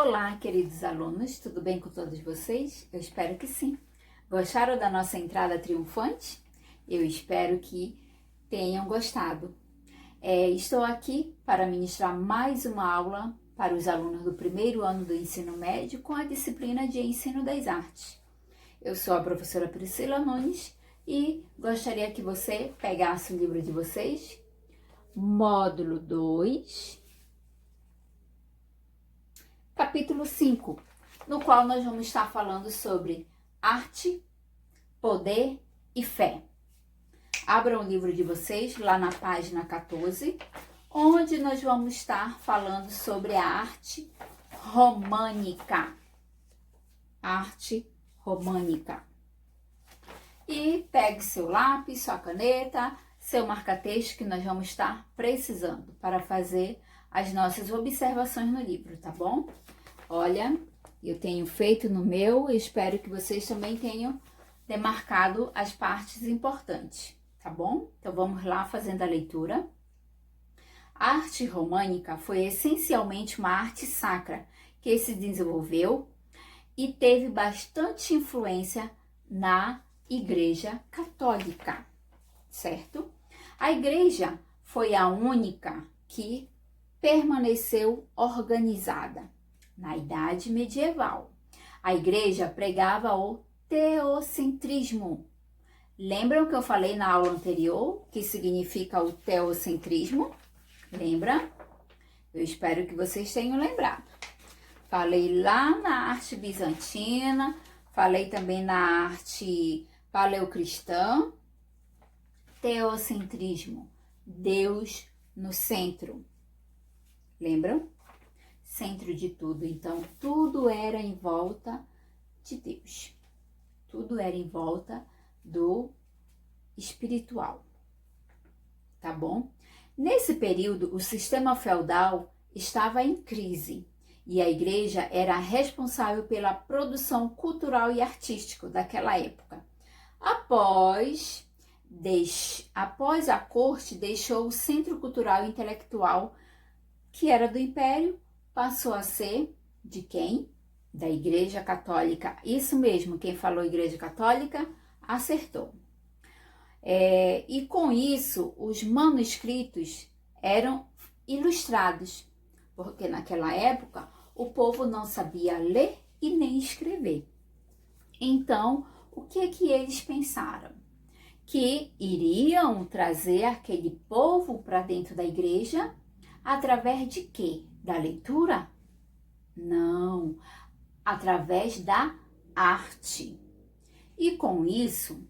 Olá, queridos alunos, tudo bem com todos vocês? Eu espero que sim. Gostaram da nossa entrada triunfante? Eu espero que tenham gostado. Estou aqui para ministrar mais uma aula para os alunos do primeiro ano do ensino médio com a disciplina de Ensino das Artes. Eu sou a professora Priscila Nunes e gostaria que você pegasse o livro de vocês, módulo 2, capítulo 5, no qual nós vamos estar falando sobre arte, poder e fé. Abram o livro de vocês lá na página 14, onde nós vamos estar falando sobre a arte românica. Arte românica. E pegue seu lápis, sua caneta, seu marca-texto que nós vamos estar precisando para fazer as nossas observações no livro, tá bom? Olha, eu tenho feito no meu e espero que vocês também tenham demarcado as partes importantes, tá bom? Então vamos lá fazendo a leitura. A arte românica foi essencialmente uma arte sacra que se desenvolveu e teve bastante influência na Igreja Católica, certo? A Igreja foi a única que permaneceu organizada. Na Idade Medieval, a Igreja pregava o teocentrismo. Lembram que eu falei na aula anterior que significa o teocentrismo? Lembra? Eu espero que vocês tenham lembrado. Falei lá na arte bizantina, falei também na arte paleocristã. Teocentrismo, Deus no centro. Lembram? Centro de tudo. Então, tudo era em volta de Deus. Tudo era em volta do espiritual. Tá bom? Nesse período, o sistema feudal estava em crise e a igreja era responsável pela produção cultural e artística daquela época. Após a corte deixou o centro cultural e intelectual, que era do império, passou a ser de quem? Da Igreja Católica. Isso mesmo, quem falou Igreja Católica acertou. E com isso, os manuscritos eram ilustrados, porque naquela época o povo não sabia ler e nem escrever. Então, o que eles pensaram? Que iriam trazer aquele povo para dentro da igreja através de quê? Da leitura? Não, através da arte. E com isso,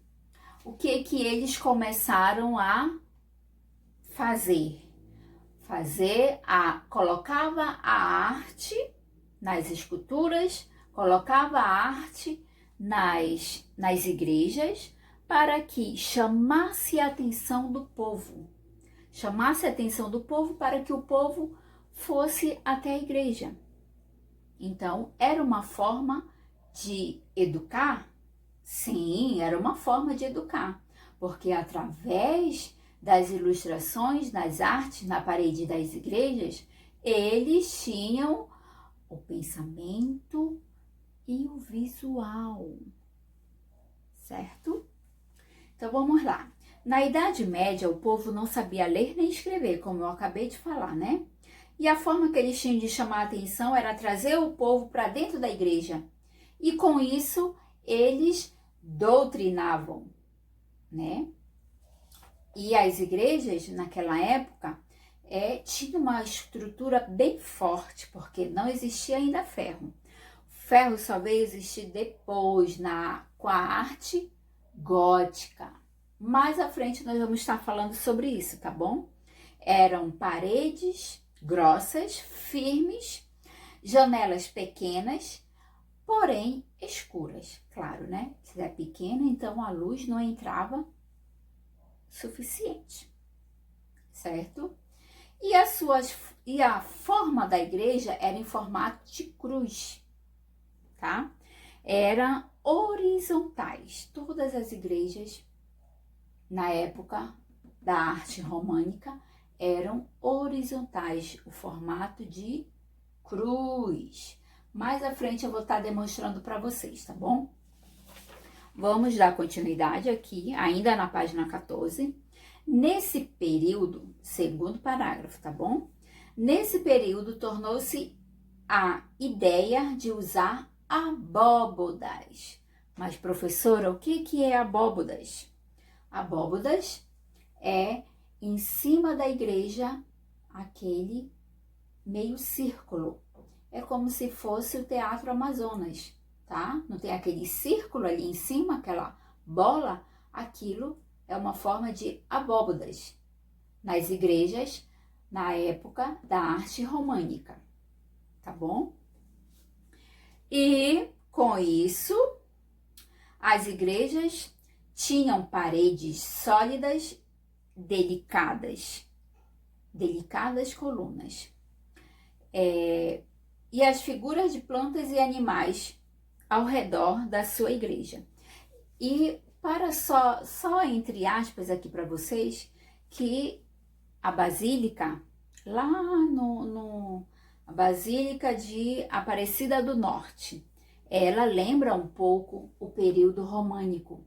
o que eles começaram a fazer? Colocava a arte nas esculturas, colocava a arte nas igrejas para que chamasse a atenção do povo. Chamasse a atenção do povo para que o povo fosse até a igreja. Então, era uma forma de educar? Sim, era uma forma de educar, porque através das ilustrações, das artes na parede das igrejas, eles tinham o pensamento e o visual, certo? Então, vamos lá. Na Idade Média, o povo não sabia ler nem escrever, como eu acabei de falar, né? E a forma que eles tinham de chamar a atenção era trazer o povo para dentro da igreja. E com isso, eles doutrinavam, né? E as igrejas, naquela época, tinham uma estrutura bem forte, porque não existia ainda ferro. O ferro só veio existir depois, com a arte gótica. Mais à frente nós vamos estar falando sobre isso, tá bom? Eram paredes grossas, firmes, janelas pequenas, porém escuras. Claro, né? Se é pequena, então a luz não entrava suficiente, certo? E a forma da igreja era em formato de cruz, tá? Eram horizontais. Todas as igrejas na época da arte românica eram horizontais, o formato de cruz, Mais à frente eu vou estar demonstrando para vocês, tá bom? Vamos dar continuidade aqui, ainda na página 14. Nesse período, segundo parágrafo, tá bom? Nesse período, tornou-se a ideia de usar abóbodas. Mas, professora, o que é abóbodas? Abóbodas é em cima da igreja aquele meio círculo. É como se fosse o Teatro Amazonas, tá? Não tem aquele círculo ali em cima, aquela bola? Aquilo é uma forma de abóbodas nas igrejas na época da arte românica, tá bom? E com isso, as igrejas tinham paredes sólidas, delicadas colunas. E as figuras de plantas e animais ao redor da sua igreja. E para só entre aspas aqui para vocês, que a Basílica, lá a Basílica de Aparecida do Norte, ela lembra um pouco o período românico,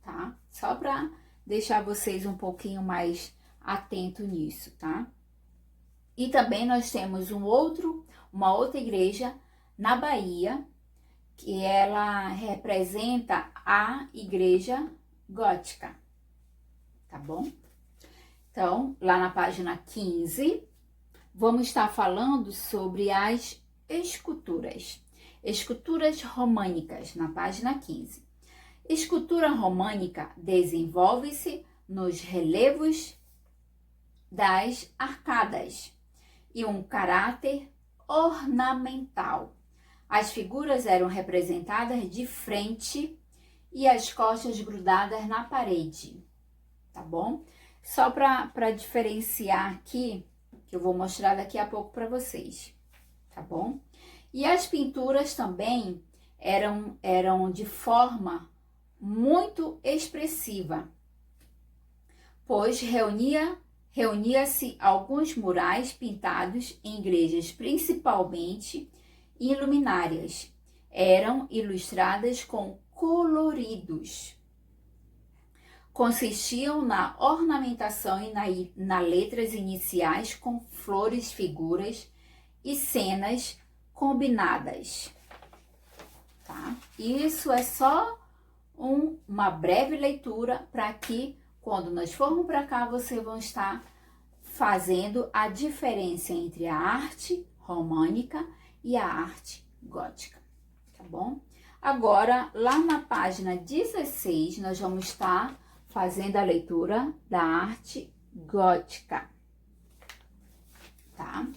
tá? Só para deixar vocês um pouquinho mais atento nisso, tá? E também nós temos uma outra igreja na Bahia, que ela representa a igreja gótica, tá bom? Então, lá na página 15, vamos estar falando sobre as esculturas. Esculturas românicas, na página 15. Escultura românica desenvolve-se nos relevos das arcadas e um caráter ornamental. As figuras eram representadas de frente e as costas grudadas na parede, tá bom? Só para diferenciar aqui, que eu vou mostrar daqui a pouco para vocês, tá bom? E as pinturas também eram de forma muito expressiva, pois reunia-se alguns murais pintados em igrejas, principalmente em luminárias. Eram ilustradas com coloridos. Consistiam na ornamentação e na letras iniciais com flores, figuras e cenas combinadas. Tá? Isso é só uma breve leitura para que, quando nós formos para cá, vocês vão estar fazendo a diferença entre a arte românica e a arte gótica, tá bom? Agora, lá na página 16, nós vamos estar fazendo a leitura da arte gótica, tá?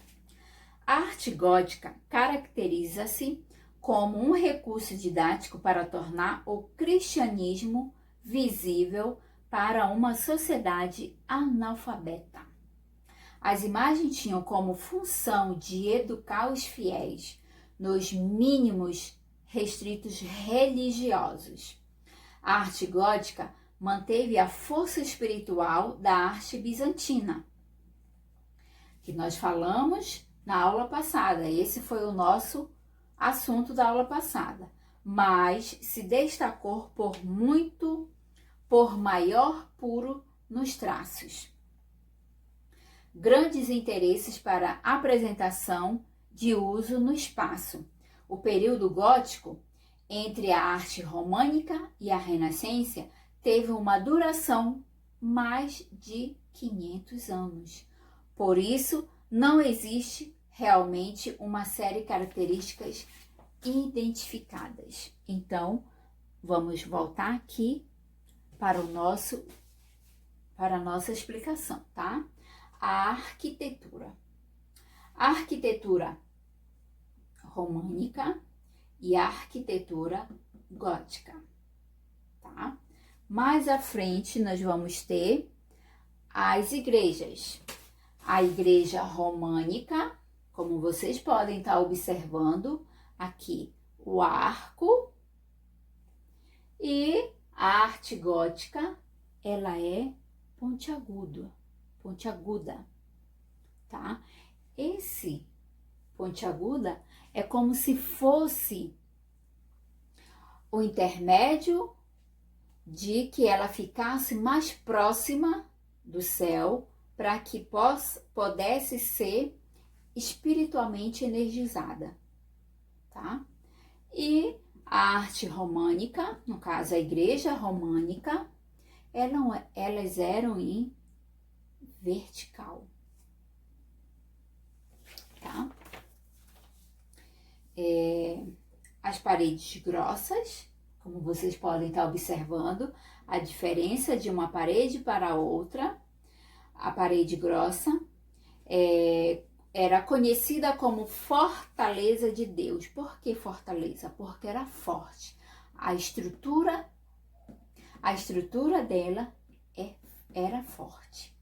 A arte gótica caracteriza-se como um recurso didático para tornar o cristianismo visível para uma sociedade analfabeta. As imagens tinham como função de educar os fiéis nos mínimos restritos religiosos. A arte gótica manteve a força espiritual da arte bizantina, que nós falamos na aula passada. Esse foi o nosso assunto da aula passada, mas se destacou por maior puro nos traços. Grandes interesses para apresentação de uso no espaço. O período gótico, entre a arte românica e a Renascença, teve uma duração mais de 500 anos. Por isso, não existe realmente uma série de características identificadas. Então, vamos voltar aqui para a nossa explicação, tá? A arquitetura. A arquitetura românica e a arquitetura gótica, tá? Mais à frente, nós vamos ter as igrejas. A igreja românica, como vocês podem estar observando aqui, o arco, e a arte gótica, ela é pontiaguda, tá? pontiaguda, é como se fosse o intermédio de que ela ficasse mais próxima do céu para que pudesse ser espiritualmente energizada, tá? E a arte românica, no caso a igreja românica, elas eram em vertical, tá? As paredes grossas, como vocês podem estar observando, a diferença de uma parede para a outra. A parede grossa era conhecida como fortaleza de Deus. Por que fortaleza? Porque era forte. A estrutura dela era forte.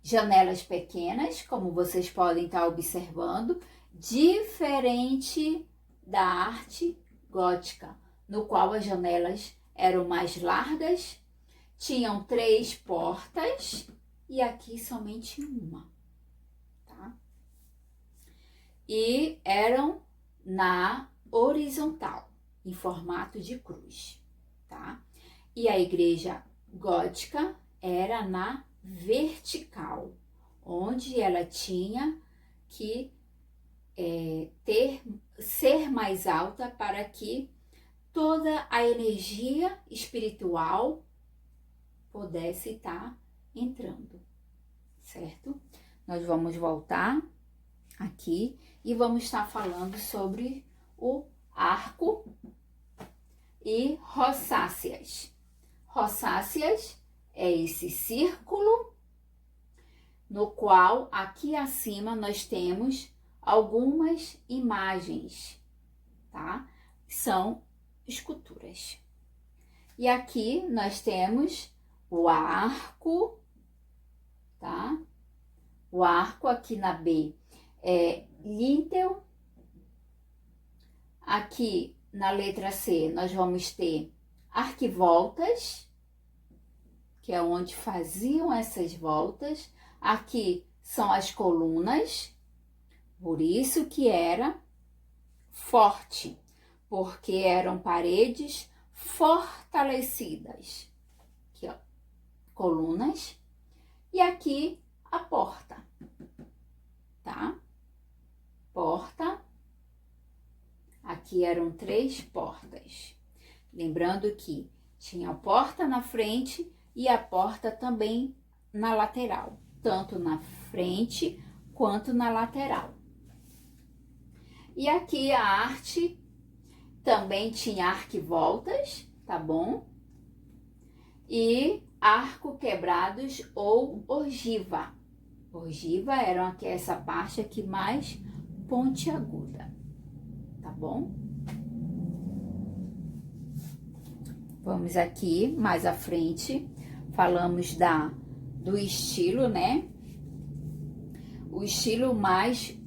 Janelas pequenas, como vocês podem estar observando, diferente da arte gótica, no qual as janelas eram mais largas, tinham 3 portas e aqui somente uma, tá? E eram na horizontal, em formato de cruz, tá? E a igreja gótica era na vertical, onde ela tinha que ser mais alta para que toda a energia espiritual pudesse estar entrando, certo? Nós vamos voltar aqui e vamos estar falando sobre o arco e rosáceas. Rosáceas é esse círculo no qual aqui acima nós temos algumas imagens, tá? São esculturas. E aqui nós temos o arco, tá? O arco aqui na B é lintel. Aqui na letra C nós vamos ter arquivoltas, que é onde faziam essas voltas. Aqui são as colunas, por isso que era forte, porque eram paredes fortalecidas. Aqui, ó, colunas. E aqui a porta, tá? Porta. Aqui eram 3 portas. Lembrando que tinha a porta na frente e a porta também na lateral, tanto na frente quanto na lateral. E aqui a arte também tinha arquivoltas, tá bom? E arco quebrados ou ogiva. Ogiva era aqui essa parte aqui mais pontiaguda, tá bom? Vamos aqui mais à frente, falamos do estilo, né? O estilo mais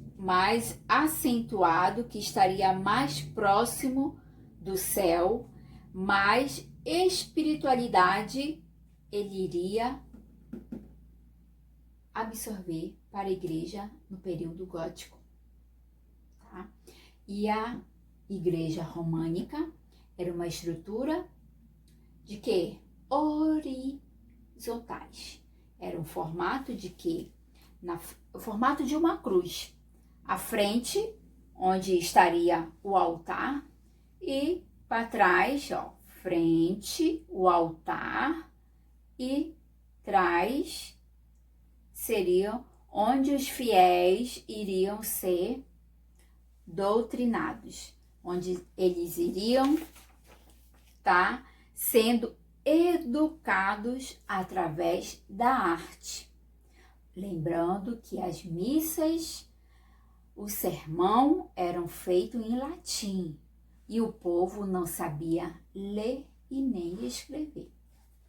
acentuado, que estaria mais próximo do céu, mais espiritualidade ele iria absorver para a igreja no período gótico, tá? E a igreja românica era uma estrutura de quê? Horizontais. Era um formato de quê? O formato de uma cruz. À frente, onde estaria o altar, e para trás, ó, frente, o altar, e trás seriam onde os fiéis iriam ser doutrinados, onde eles iriam estar sendo educados através da arte. Lembrando que as missas, o sermão eram feitos em latim e o povo não sabia ler e nem escrever,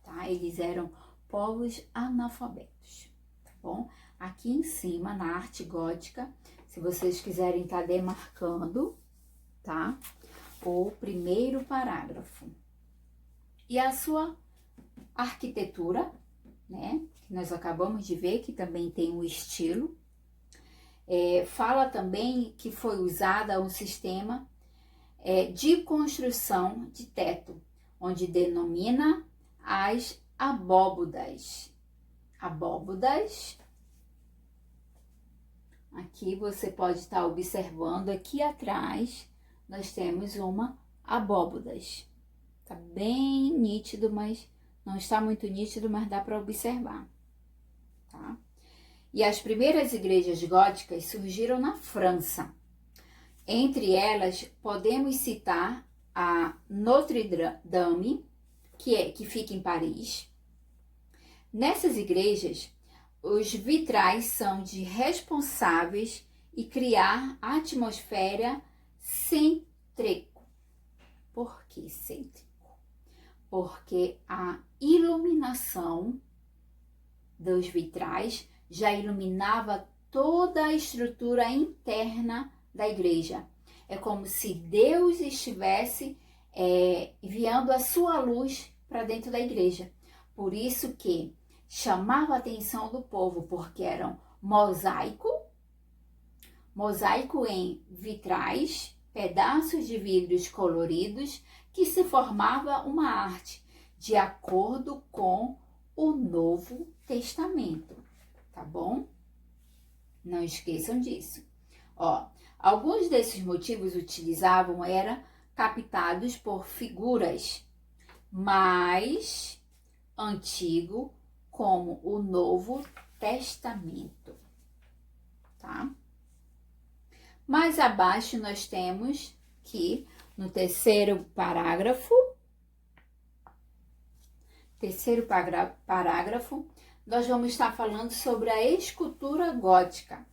tá? Eles eram povos analfabetos, tá bom? Aqui em cima, na arte gótica, se vocês quiserem estar demarcando, tá? O primeiro parágrafo. E a sua arquitetura, né? Que nós acabamos de ver que também tem um estilo. Fala também que foi usada um sistema de construção de teto, onde denomina as abóbodas. Abóbodas. Aqui você pode estar observando, aqui atrás nós temos uma abóbodas. Tá bem nítido, mas não está muito nítido, mas dá para observar, tá? E as primeiras igrejas góticas surgiram na França. Entre elas, podemos citar a Notre Dame, que fica em Paris. Nessas igrejas, os vitrais são de responsáveis e criar a atmosfera cêntrico. Por que cêntrico? Porque a iluminação dos vitrais já iluminava toda a estrutura interna da igreja. É como se Deus estivesse enviando a sua luz para dentro da igreja. Por isso que chamava a atenção do povo, porque eram mosaico em vitrais, pedaços de vidros coloridos, que se formava uma arte de acordo com o Novo Testamento, tá bom? Não esqueçam disso. Alguns desses motivos utilizavam eram captados por figuras mais antigo como o Novo Testamento, tá? Mais abaixo nós temos que no terceiro parágrafo, nós vamos estar falando sobre a escultura gótica.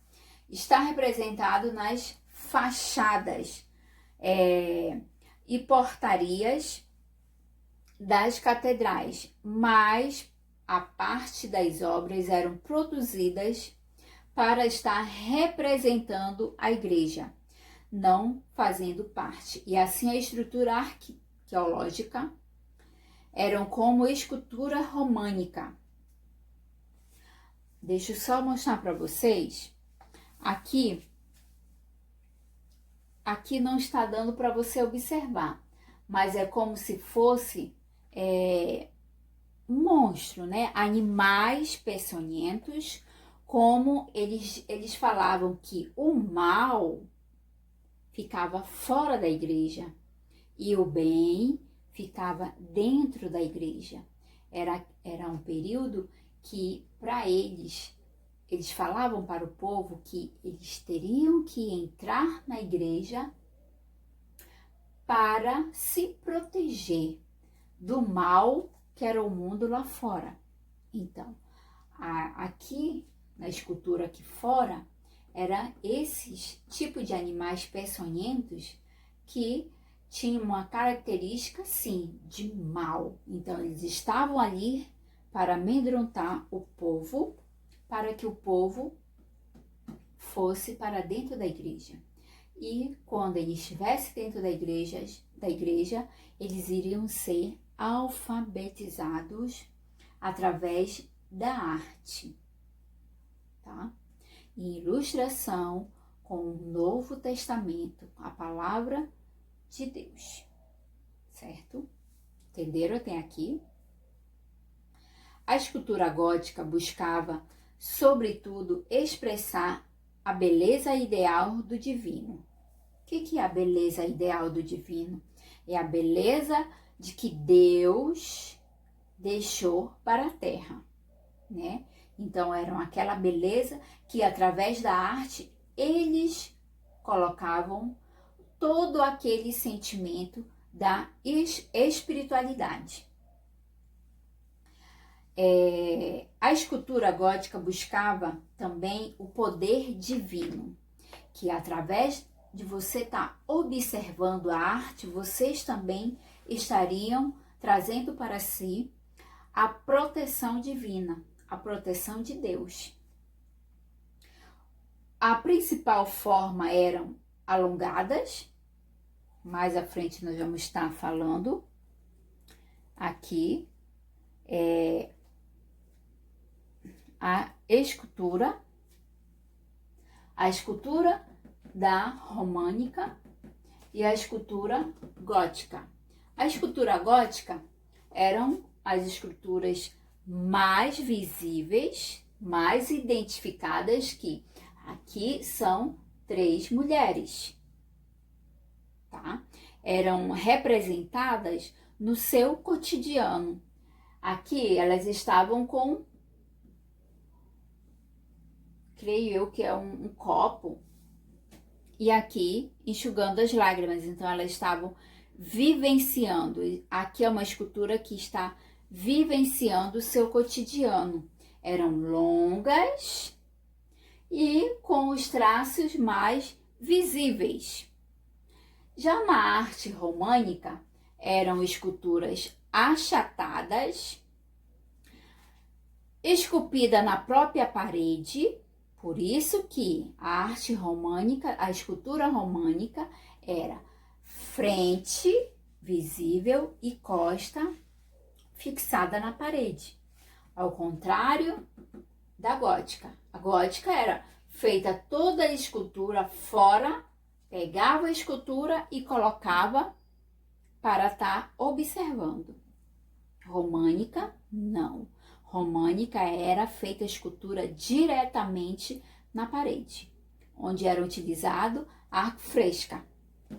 Está representado nas fachadas e portarias das catedrais, mas a parte das obras eram produzidas para estar representando a igreja, não fazendo parte. E assim a estrutura arqueológica eram como escultura românica. Deixa eu só mostrar para vocês. Aqui não está dando para você observar, mas é como se fosse um monstro, né? Animais peçonhentos, como eles falavam que o mal ficava fora da igreja e o bem ficava dentro da igreja. Era um período que, para eles falavam para o povo que eles teriam que entrar na igreja para se proteger do mal que era o mundo lá fora. Então, aqui na escultura aqui fora, era esses tipos de animais peçonhentos que tinham uma característica, sim, de mal. Então, eles estavam ali para amedrontar o povo, para que o povo fosse para dentro da igreja. E quando ele estivesse dentro da igreja, eles iriam ser alfabetizados através da arte, tá? E ilustração com o Novo Testamento, a palavra de Deus, certo? Entenderam até aqui? A escultura gótica buscava, sobretudo, expressar a beleza ideal do divino. O que é a beleza ideal do divino? É a beleza de que Deus deixou para a terra, né? Então, eram aquela beleza que, através da arte, eles colocavam todo aquele sentimento da espiritualidade. A escultura gótica buscava também o poder divino, que através de você estar observando a arte, vocês também estariam trazendo para si a proteção divina, a proteção de Deus. A principal forma eram alongadas, mais à frente nós vamos estar falando aqui, a escultura a escultura da românica e a escultura gótica. A escultura gótica eram as esculturas mais visíveis, mais identificadas, que aqui são 3 mulheres, tá? Eram representadas no seu cotidiano. Aqui elas estavam com, creio eu que é um copo, e aqui enxugando as lágrimas. Então elas estavam vivenciando. Aqui é uma escultura que está vivenciando o seu cotidiano. Eram longas e com os traços mais visíveis. Já na arte românica, eram esculturas achatadas, esculpida na própria parede. Por isso que a arte românica, a escultura românica, era frente visível e costa fixada na parede. Ao contrário da gótica. A gótica era feita toda a escultura fora, pegava a escultura e colocava para estar observando. Românica, não. Românica era feita a escultura diretamente na parede, onde era utilizado arco fresca.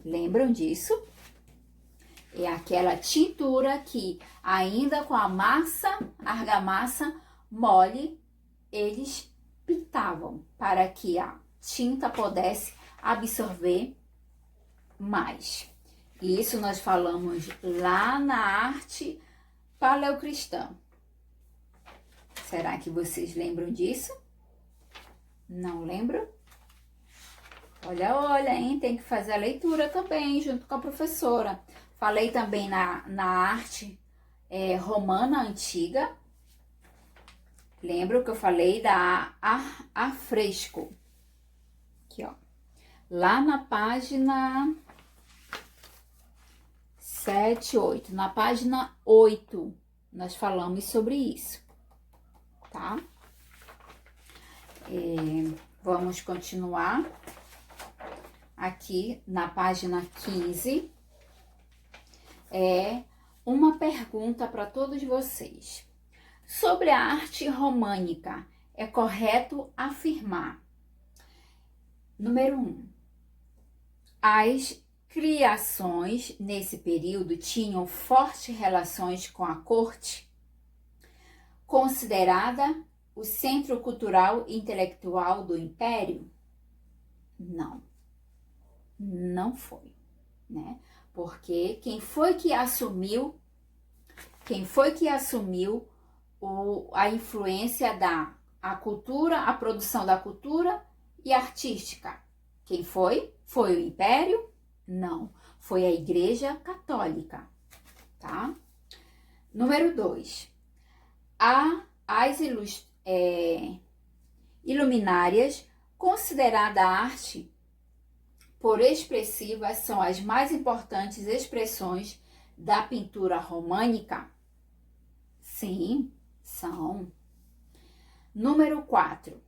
Lembram disso? É aquela tintura que, ainda com a argamassa mole, eles pintavam para que a tinta pudesse absorver mais. E isso nós falamos lá na arte paleocristã. Será que vocês lembram disso? Não lembram? Olha, hein? Tem que fazer a leitura também, junto com a professora. Falei também na arte romana antiga. Lembra que eu falei da afresco? Aqui, ó. Lá na página 7, 8. Na página 8, nós falamos sobre isso, tá? Vamos continuar aqui na página 15. Uma pergunta para todos vocês. Sobre a arte românica, é correto afirmar: número 1, as criações nesse período tinham fortes relações com a corte, considerada o centro cultural e intelectual do império? Não, não foi, né? Porque quem foi que assumiu a influência a cultura, a produção da cultura e artística? Quem foi? Foi o Império? Não, foi a Igreja Católica, tá? Número 2. As iluminárias, considerada arte por expressivas, são as mais importantes expressões da pintura românica? Sim, são. Número 4.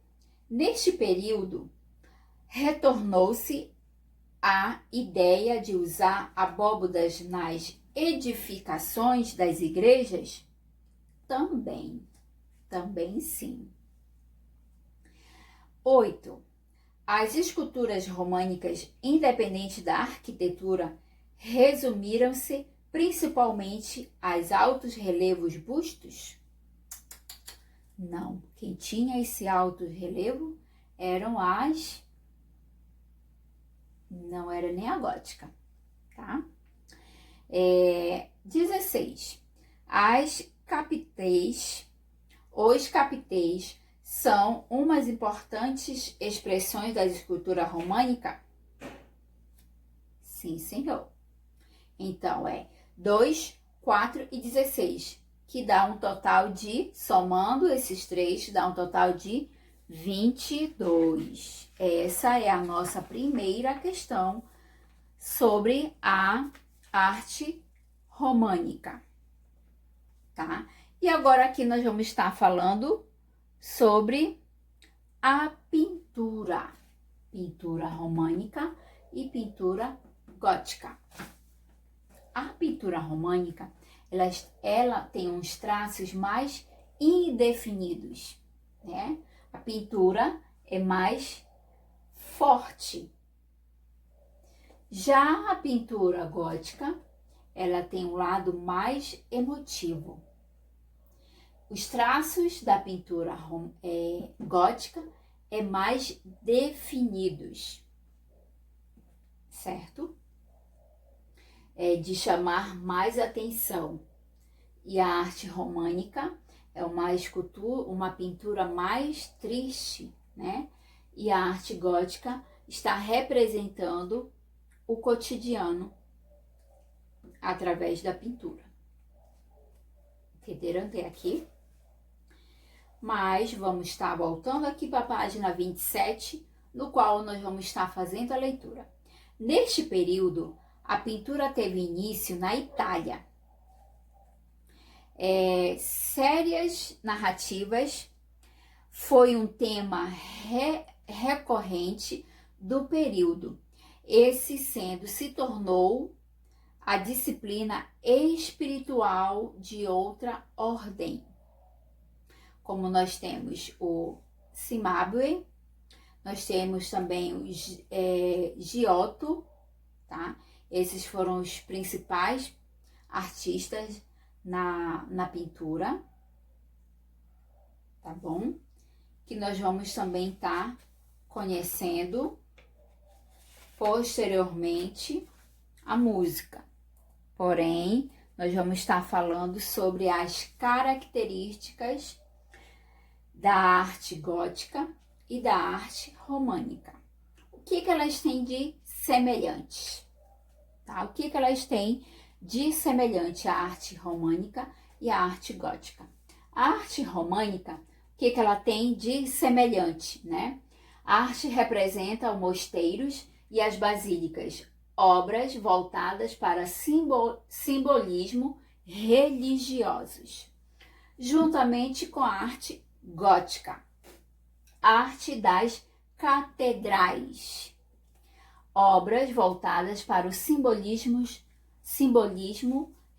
Neste período, retornou-se a ideia de usar abóbodas nas edificações das igrejas? Também sim. 8. As esculturas românicas, independente da arquitetura, resumiram-se principalmente aos altos relevos bustos? Não, quem tinha esse alto relevo eram não era nem a gótica, tá? 16. Os capitéis são umas importantes expressões da escultura românica? Sim, senhor. Então, 2, 4 e 16, que dá um total de, somando esses 3, dá um total de 22. Essa é a nossa primeira questão sobre a arte românica, tá? E agora aqui nós vamos estar falando sobre a pintura. pintura românica e pintura gótica. A pintura românica, ela tem uns traços mais indefinidos, né? A pintura é mais forte. Já a pintura gótica, ela tem um lado mais emotivo. Os traços da pintura gótica é mais definidos, certo? É de chamar mais atenção. E a arte românica é uma pintura mais triste, né? E a arte gótica está representando o cotidiano através da pintura. Entenderam até aqui? Mas vamos estar voltando aqui para a página 27, no qual nós vamos estar fazendo a leitura. Neste período, a pintura teve início na Itália. Sérias narrativas foi um tema recorrente do período. Esse se tornou a disciplina espiritual de outra ordem. Como nós temos o Cimabue, nós temos também o Giotto, tá? Esses foram os principais artistas na pintura, tá bom? Que nós vamos também estar conhecendo posteriormente a música. Porém, nós vamos estar falando sobre as características da arte gótica e da arte românica. O que elas têm de semelhantes? Tá? O que elas têm de semelhante à arte românica e à arte gótica? A arte românica, o que ela tem de semelhante, né? A arte representa os mosteiros e as basílicas, obras voltadas para simbolismo religiosos, juntamente com a arte gótica, arte das catedrais, obras voltadas para o simbolismo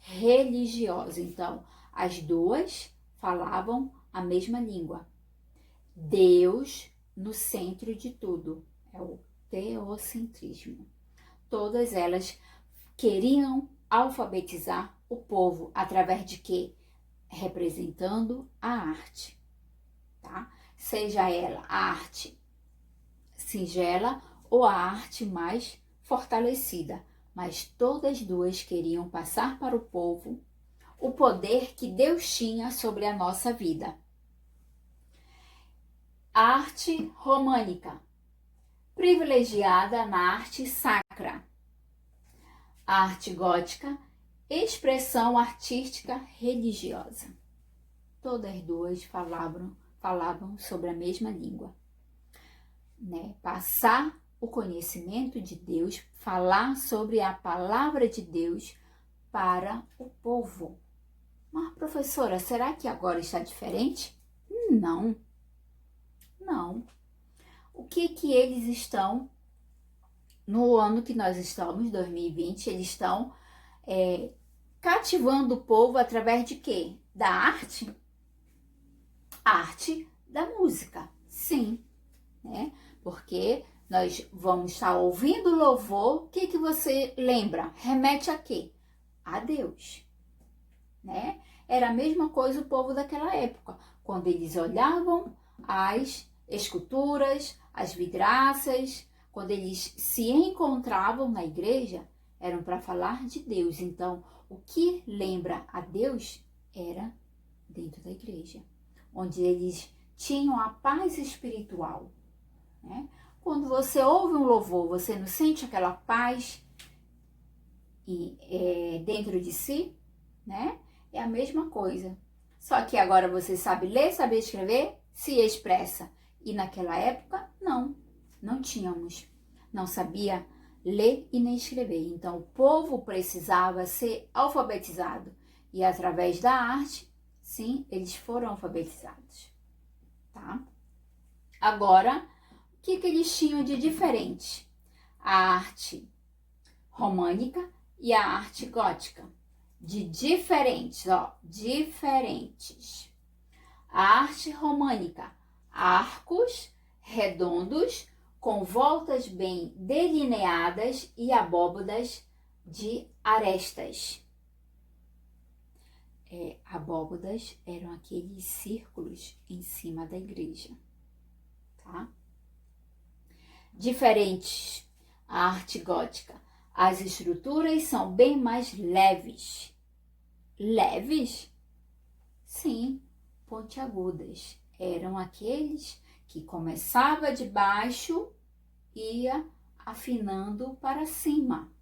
religioso. Então, as duas falavam a mesma língua. Deus no centro de tudo, é o teocentrismo. Todas elas queriam alfabetizar o povo através de quê? Representando a arte, tá? Seja ela a arte singela ou a arte mais fortalecida, mas todas duas queriam passar para o povo o poder que Deus tinha sobre a nossa vida. Arte românica, privilegiada na arte sacra. A arte gótica, expressão artística religiosa. Todas duas falavam sobre a mesma língua, né? Passar o conhecimento de Deus, falar sobre a palavra de Deus para o povo. Mas, professora, será que agora está diferente? Não. O que eles estão, no ano que nós estamos, 2020, eles estão cativando o povo através de quê? Da arte? Arte da música, sim, né? Porque nós vamos estar ouvindo louvor, o que você lembra? Remete a quê? A Deus, né? Era a mesma coisa o povo daquela época, quando eles olhavam as esculturas, as vidraças, quando eles se encontravam na igreja, eram para falar de Deus. Então, o que lembra a Deus era dentro da igreja, onde eles tinham a paz espiritual, né? Quando você ouve um louvor, você não sente aquela paz dentro de si, né? É a mesma coisa. Só que agora você sabe ler, sabe escrever, se expressa. E naquela época, não tínhamos. Não sabia ler e nem escrever. Então, o povo precisava ser alfabetizado. E através da arte, sim, eles foram alfabetizados. Tá? Agora, o que eles tinham de diferente? A arte românica e a arte gótica. De diferentes, ó, diferentes. A arte românica, arcos redondos com voltas bem delineadas e abóbadas de arestas. Abóbadas eram aqueles círculos em cima da igreja, tá? Diferentes, a arte gótica. As estruturas são bem mais leves. Leves? Sim, pontiagudas. Eram aqueles que começava de baixo e ia afinando para cima.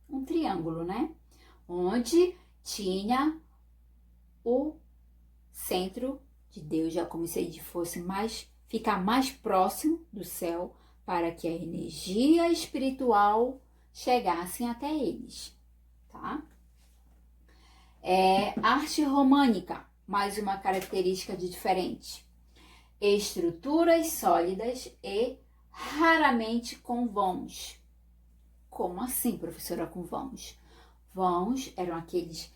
Um triângulo, né? Onde tinha o centro de Deus, já como se ele fosse ficar mais próximo do céu, para que a energia espiritual chegasse até eles, tá? Arte românica, mais uma característica de diferente. Estruturas sólidas e raramente com vãos. Como assim, professora, com vãos? Vãos eram aqueles,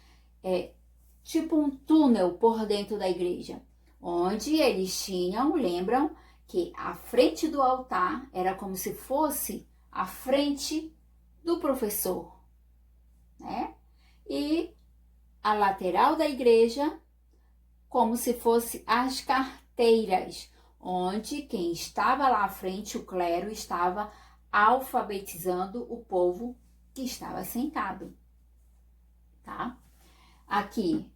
tipo um túnel por dentro da igreja, onde eles tinham, lembram, que a frente do altar era como se fosse a frente do professor, né? E a lateral da igreja como se fosse as carteiras, onde quem estava lá à frente, o clero, estava alfabetizando o povo que estava sentado, tá? Aqui,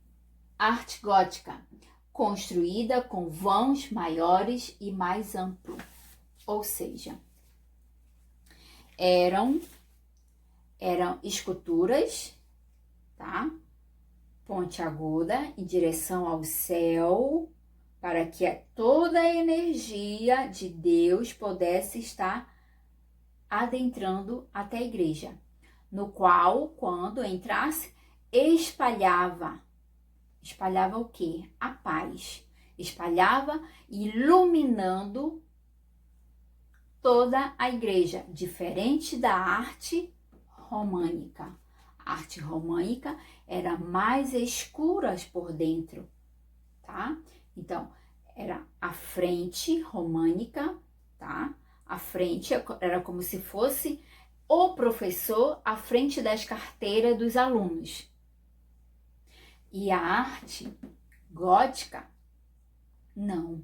arte gótica, construída com vãos maiores e mais amplo, ou seja, eram esculturas, tá? Pontiaguda em direção ao céu, para que toda a energia de Deus pudesse estar adentrando até a igreja, no qual, quando entrasse, espalhava o quê? A paz. Espalhava, iluminando toda a igreja, diferente da arte românica. A arte românica era mais escuras por dentro, tá? Então, era a frente românica, tá? A frente era como se fosse o professor à frente das carteiras dos alunos. E a arte gótica, não,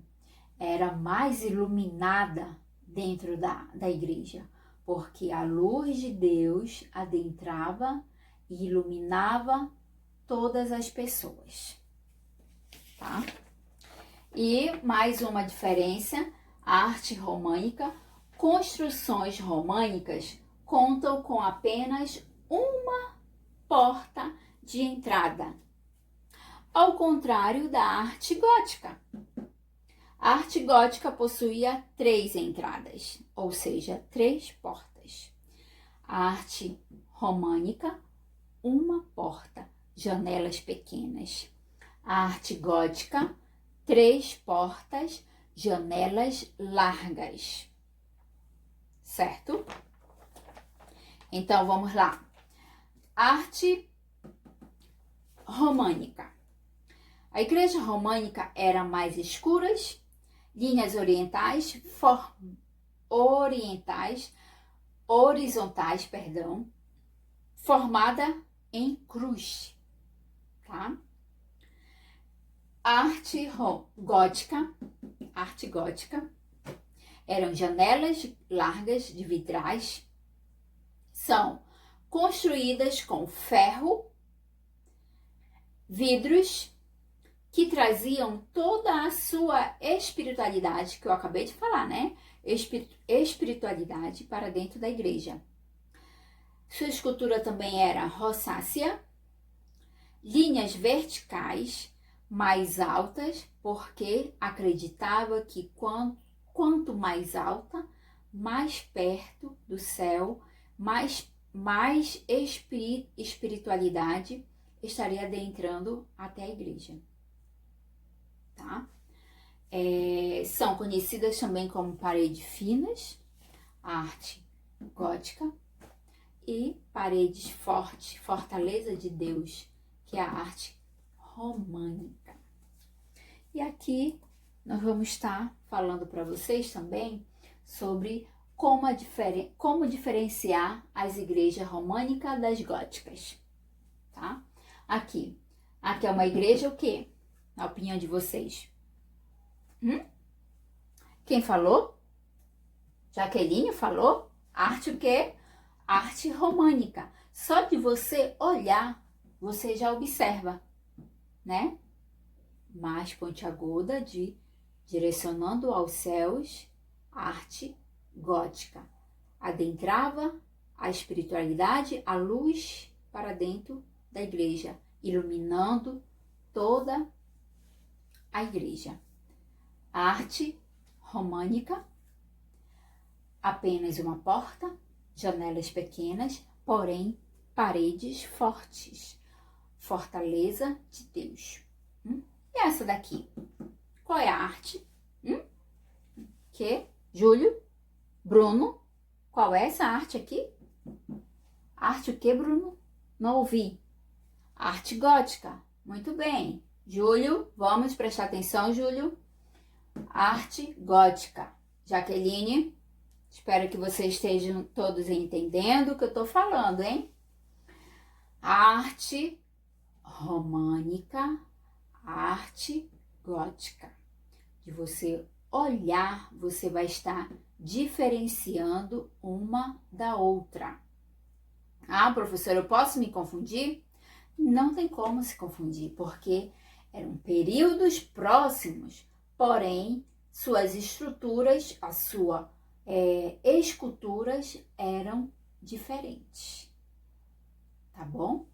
era mais iluminada dentro da igreja, porque a luz de Deus adentrava e iluminava todas as pessoas, tá? E mais uma diferença, a arte românica, construções românicas contam com apenas uma porta de entrada, ao contrário da arte gótica. A arte gótica possuía 3 entradas, ou seja, 3 portas. A arte românica, uma porta, janelas pequenas. A arte gótica, 3 portas, janelas largas. Certo? Então, vamos lá. Arte românica. A igreja românica era mais escuras, linhas horizontais, formada em cruz, tá? Arte gótica eram janelas largas de vitrais, são construídas com ferro, vidros, que traziam toda a sua espiritualidade, que eu acabei de falar, né? Espiritualidade para dentro da igreja. Sua escultura também era rosácea, linhas verticais mais altas, porque acreditava que quanto mais alta, mais perto do céu, mais espiritualidade estaria adentrando até a igreja. Tá? são conhecidas também como paredes finas, arte gótica, e paredes fortes, fortaleza de Deus, que é a arte românica. E aqui nós vamos estar falando para vocês também sobre como diferenciar as igrejas românicas das góticas, tá? Aqui é uma igreja o quê? Na opinião de vocês? Quem falou? Jaqueline falou? Arte o quê? Arte românica. Só de você olhar, você já observa, né? Mais pontiaguda, direcionando aos céus, arte gótica. Adentrava a espiritualidade, a luz para dentro da igreja, iluminando toda a igreja. Arte românica, apenas uma porta, janelas pequenas, porém paredes fortes, fortaleza de Deus. E essa daqui? Qual é a arte? Que? Júlio? Bruno? Qual é essa arte aqui? Arte o que, Bruno? Não ouvi. Arte gótica. Muito bem. Júlio, vamos prestar atenção, Júlio. Arte gótica. Jaqueline, espero que vocês estejam todos entendendo o que eu estou falando, hein? Arte românica, arte gótica. De você olhar, você vai estar diferenciando uma da outra. Ah, professora, eu posso me confundir? Não tem como se confundir, porque eram períodos próximos, porém, suas estruturas, as suas esculturas eram diferentes. Tá bom?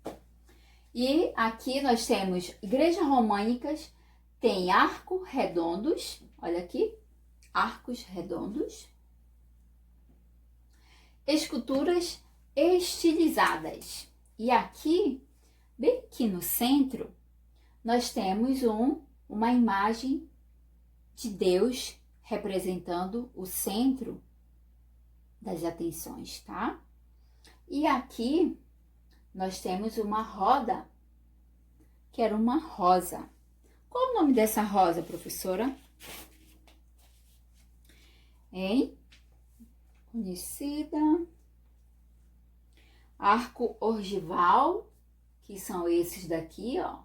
E aqui nós temos igrejas românicas, tem arcos redondos, olha aqui, arcos redondos, esculturas estilizadas. E aqui, bem aqui no centro, nós temos uma imagem de Deus representando o centro das atenções, tá? E aqui nós temos uma roda, que era uma rosa. Qual o nome dessa rosa, professora? Hein? Conhecida. Arco ogival, que são esses daqui, ó.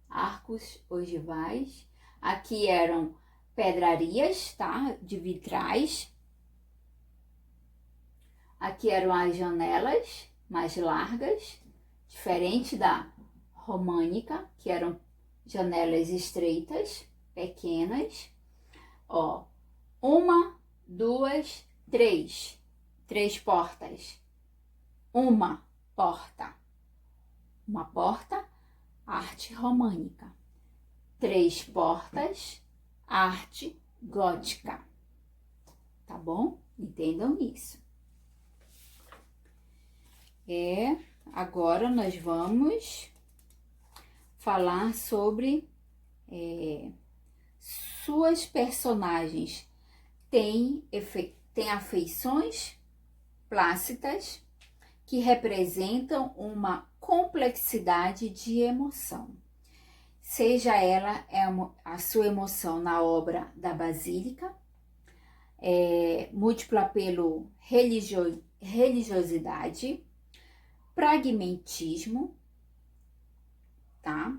Arcos ogivais. Aqui eram pedrarias, tá? De vitrais. Aqui eram as janelas mais largas, diferente da românica, que eram janelas estreitas, pequenas. Ó, uma, duas, três. Três portas. Uma porta. Uma porta, arte românica. Três portas, arte gótica. Tá bom? Entendam isso. Agora nós vamos falar sobre suas personagens. Tem afeições plácidas que representam uma complexidade de emoção. Seja ela a sua emoção na obra da Basílica, múltiplo apelo religiosidade, pragmatismo, tá?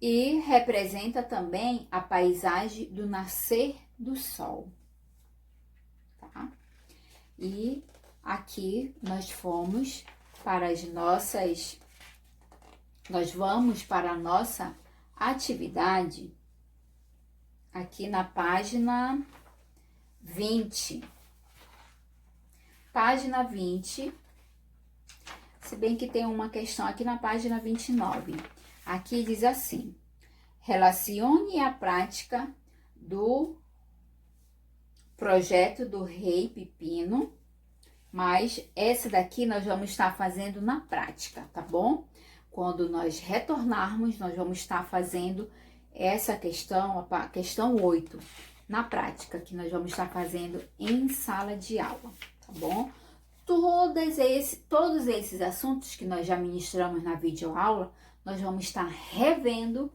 E representa também a paisagem do nascer do sol, tá? E aqui nós vamos para a nossa atividade aqui na página 20. Página 20. Se bem que tem uma questão aqui na página 29. Aqui diz assim: relacione a prática do projeto do Rei Pipino, mas essa daqui nós vamos estar fazendo na prática, tá bom? Quando nós retornarmos, nós vamos estar fazendo essa questão, a questão 8, na prática, que nós vamos estar fazendo em sala de aula, tá bom? Todos esses assuntos que nós já ministramos na videoaula, nós vamos estar revendo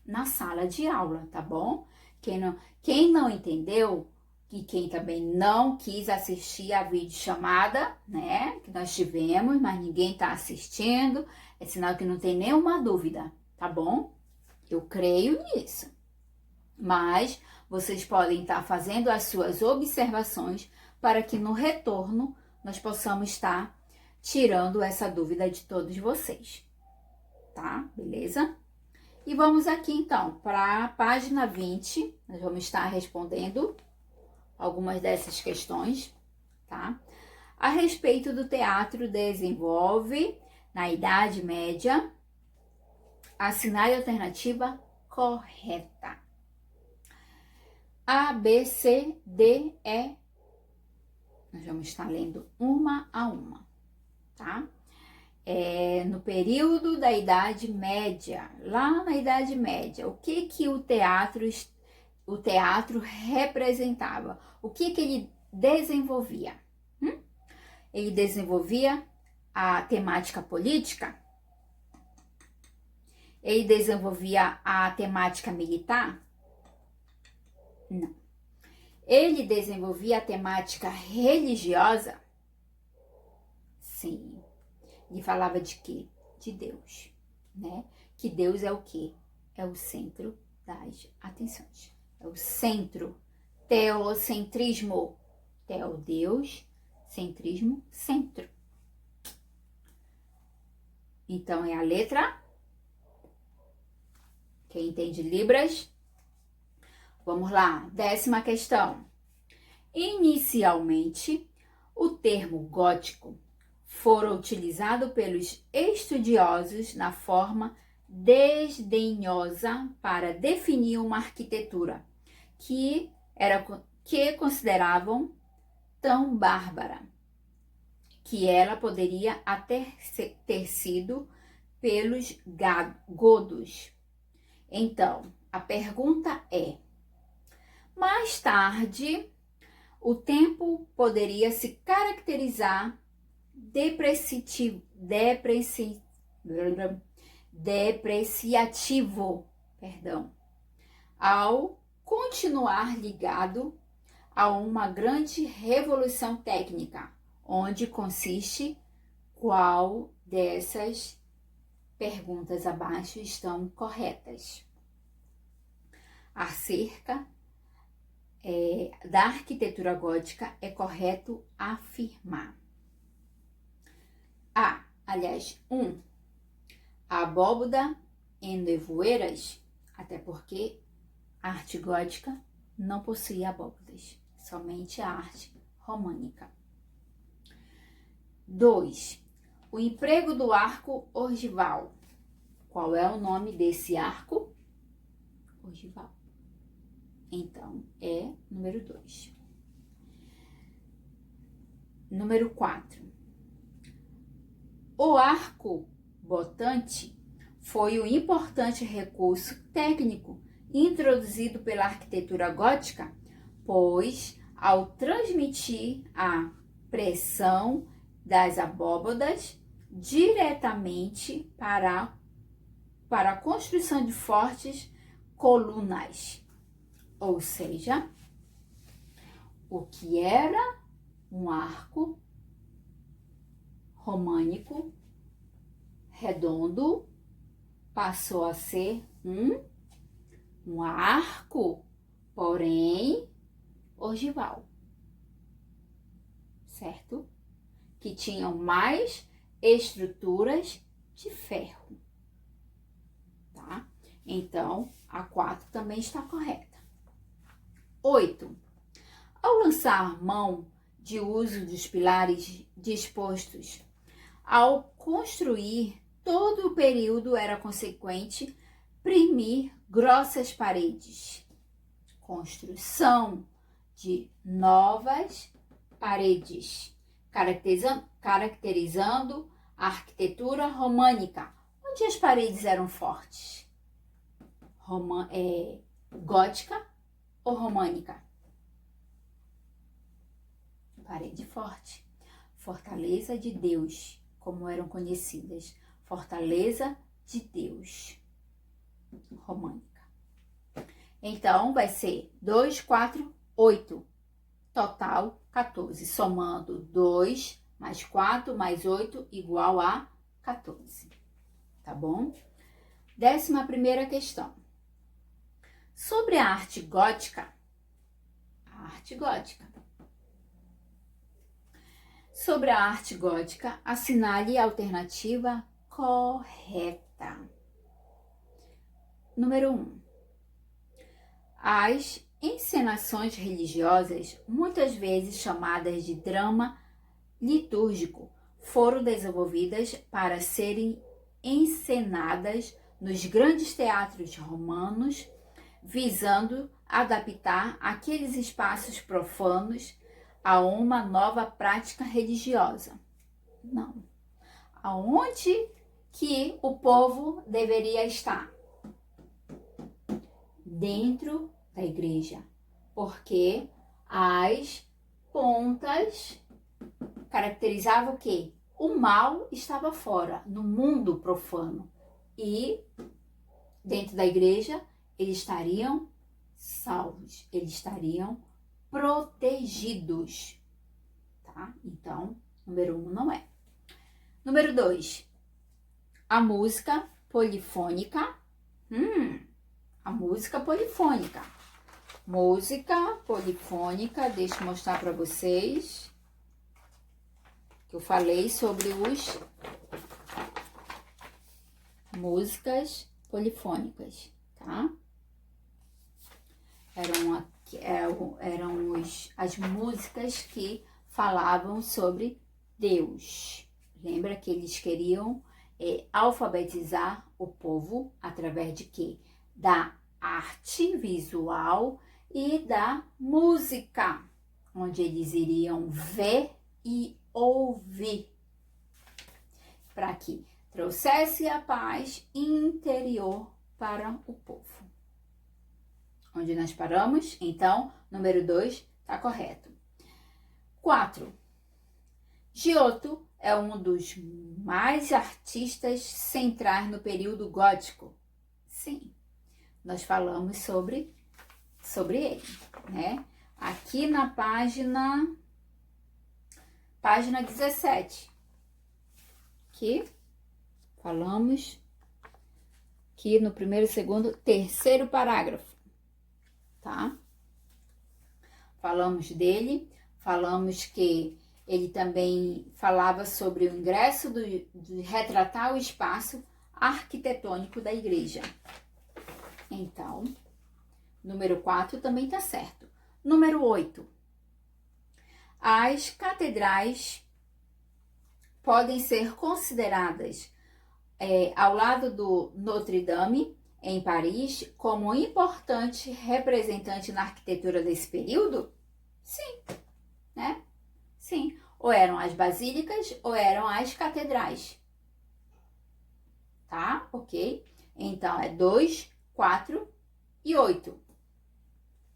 na sala de aula, tá bom? Quem não entendeu, e quem também não quis assistir a videochamada, né, que nós tivemos, mas ninguém tá assistindo, é sinal que não tem nenhuma dúvida, tá bom? Eu creio nisso. Mas vocês podem estar fazendo as suas observações para que no retorno nós possamos estar tirando essa dúvida de todos vocês, tá? Beleza? E vamos aqui então para a página 20, nós vamos estar respondendo algumas dessas questões, tá? A respeito do teatro desenvolve na Idade Média, assinale a alternativa correta. A, B, C, D, E. Nós vamos estar lendo uma a uma, tá? No período da Idade Média, lá na Idade Média, o que o teatro representava? O que ele desenvolvia? Ele desenvolvia a temática política? Ele desenvolvia a temática militar? Não. Ele desenvolvia a temática religiosa? Sim. Ele falava de quê? De Deus, né? Que Deus é o quê? É o centro das atenções. É o centro. Teocentrismo. Teo, Deus. Centrismo, centro. Então, é a letra. Quem entende Libras? Vamos lá, 10ª questão. Inicialmente, o termo gótico foram utilizados pelos estudiosos na forma desdenhosa para definir uma arquitetura que consideravam tão bárbara que ela poderia até ter sido pelos godos. Então, a pergunta é: mais tarde, o tempo poderia se caracterizar depreciativo, ao continuar ligado a uma grande revolução técnica, onde consiste qual dessas perguntas abaixo estão corretas. Acerca da arquitetura gótica é correto afirmar. A abóbada em nevoeiras, até porque a arte gótica não possuía abóbadas, somente a arte românica. 2. O emprego do arco ogival. Qual é o nome desse arco? Ogival. Então, é número 2. Número 4. O arco botante foi um importante recurso técnico introduzido pela arquitetura gótica, pois, ao transmitir a pressão das abóbadas diretamente para a construção de fortes colunas, ou seja, o que era um arco românico redondo passou a ser um arco, porém ogival, certo? Que tinham mais estruturas de ferro, tá? Então, a 4 também está correta. 8. Ao lançar mão de uso dos pilares dispostos, ao construir, todo o período era consequente primir grossas paredes. Construção de novas paredes, caracterizando a arquitetura românica, onde as paredes eram fortes. gótica ou românica? Parede forte. Fortaleza de Deus, como eram conhecidas. Fortaleza de Deus. Românica. Então, vai ser 2, 4, 8. Total, 14. Somando 2 mais 4 mais 8 igual a 14. Tá bom? 11ª questão. Sobre a arte gótica. A arte gótica. Sobre a arte gótica, assinale a alternativa correta. Número 1. As encenações religiosas, muitas vezes chamadas de drama litúrgico, foram desenvolvidas para serem encenadas nos grandes teatros romanos, visando adaptar aqueles espaços profanos a uma nova prática religiosa. Não. Aonde que o povo deveria estar? Dentro da igreja, porque as pontas caracterizavam o quê? O mal estava fora, no mundo profano, e dentro da igreja eles estariam salvos, eles estariam protegidos, tá? Então, número 1 não é. Número 2, a música polifônica. A música polifônica. Música polifônica, deixa eu mostrar para vocês. Que eu falei sobre os músicas polifônicas, tá? Eram as músicas que falavam sobre Deus. Lembra que eles queriam alfabetizar o povo através de quê? Da arte visual e da música, onde eles iriam ver e ouvir, para que trouxesse a paz interior para o povo. Onde nós paramos? Então, número 2 está correto. 4. Giotto é um dos mais artistas centrais no período gótico. Sim, nós falamos sobre ele, né? Aqui na página 17, que falamos aqui no primeiro, segundo, terceiro parágrafo, tá? Falamos dele, falamos que ele também falava sobre o ingresso de retratar o espaço arquitetônico da igreja. Então, número 4 também tá certo. Número 8. As catedrais podem ser consideradas ao lado do Notre Dame, em Paris, como importante representante na arquitetura desse período? Sim, né? Sim. Ou eram as basílicas ou eram as catedrais. Tá? Ok? Então, é 2, 4 e 8.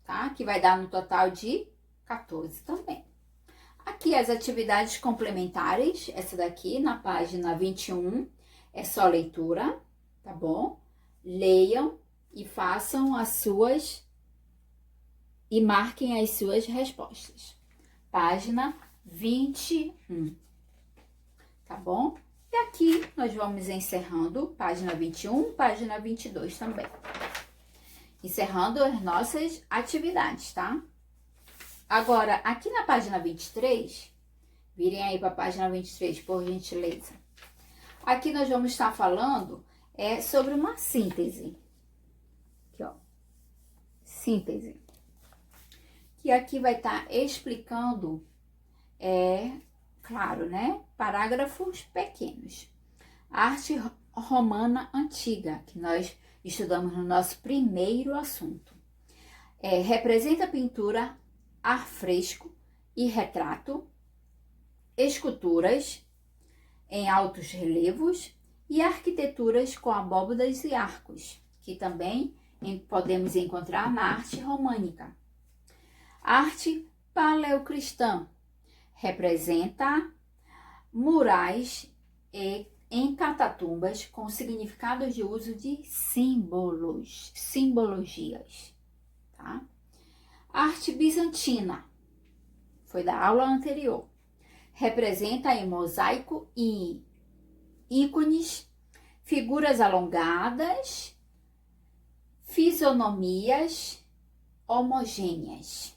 Tá? Que vai dar no total de 14 também. Aqui as atividades complementares, essa daqui na página 21, é só leitura, tá bom? Leiam e façam as suas e marquem as suas respostas. Página 21, tá bom? E aqui nós vamos encerrando página 21, página 22 também. Encerrando as nossas atividades, tá? Agora, aqui na página 23, virem aí para a página 23, por gentileza. Aqui nós vamos estar falando sobre uma síntese. Aqui, ó. Síntese. Que aqui vai estar explicando, claro, né? Parágrafos pequenos. Arte romana antiga, que nós estudamos no nosso primeiro assunto. Representa pintura, ar fresco e retrato, esculturas em altos relevos e arquiteturas com abóbadas e arcos, que também podemos encontrar na arte românica. Arte paleocristã representa murais em catatumbas com significados de uso de simbologias. Tá? Arte bizantina, foi da aula anterior, representa em mosaico e ícones, figuras alongadas, fisionomias homogêneas.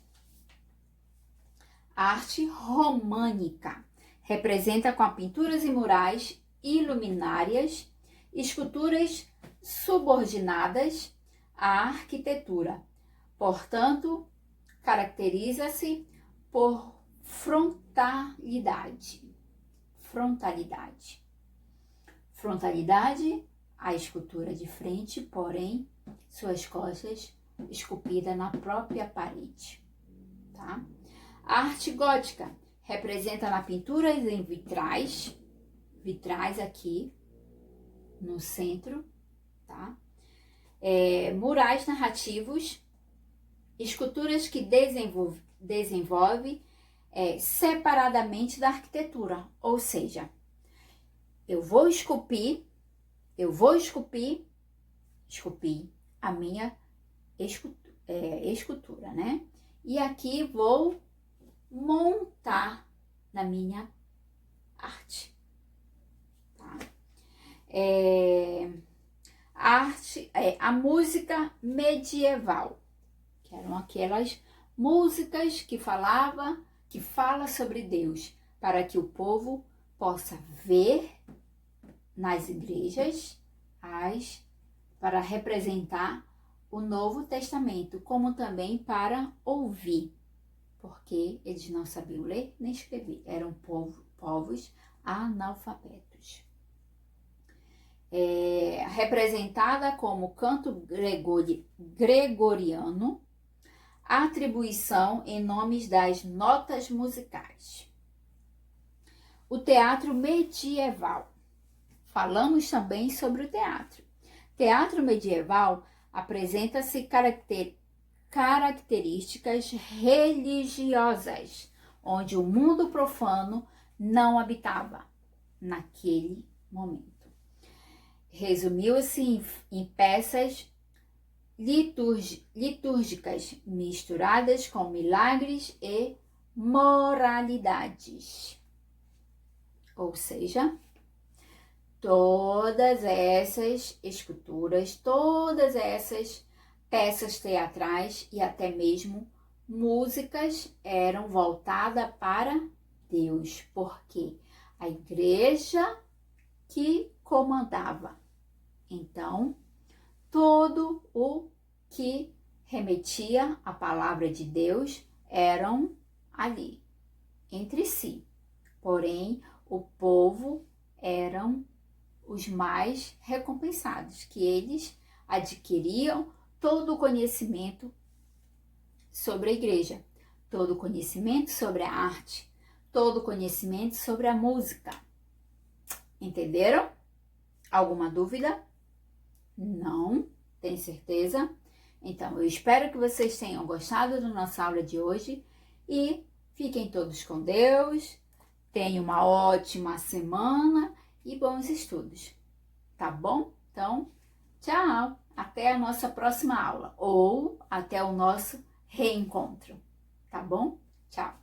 Arte românica representa com pinturas e murais e luminárias, esculturas subordinadas à arquitetura. Portanto, caracteriza-se por frontalidade. Frontalidade, a escultura de frente, porém, suas costas esculpida na própria parede. Tá? A arte gótica representa na pintura e em vitrais aqui no centro, tá? Murais narrativos, esculturas que desenvolve separadamente da arquitetura, ou seja, eu vou esculpir a minha escultura, né? E aqui vou montar na minha arte. Tá? A música medieval, que eram aquelas músicas que fala sobre Deus, para que o povo possa ver nas igrejas para representar o Novo Testamento, como também para ouvir, porque eles não sabiam ler nem escrever, eram povos analfabetos. Representada como canto gregoriano, atribuição em nomes das notas musicais. O teatro medieval. Falamos também sobre o teatro. Teatro medieval apresenta-se características religiosas, onde o mundo profano não habitava naquele momento. Resumiu-se em peças litúrgicas misturadas com milagres e moralidades. Ou seja, todas essas esculturas, todas essas peças teatrais e até mesmo músicas eram voltadas para Deus, porque a igreja que comandava. Então, tudo o que remetia à palavra de Deus eram ali, entre si. Porém, o povo eram os mais recompensados, que eles adquiriam todo o conhecimento sobre a igreja, todo o conhecimento sobre a arte, todo o conhecimento sobre a música. Entenderam? Alguma dúvida? Não? Tem certeza? Então, eu espero que vocês tenham gostado da nossa aula de hoje e fiquem todos com Deus, tenham uma ótima semana e bons estudos, tá bom? Então, tchau! Até a nossa próxima aula ou até o nosso reencontro, tá bom? Tchau!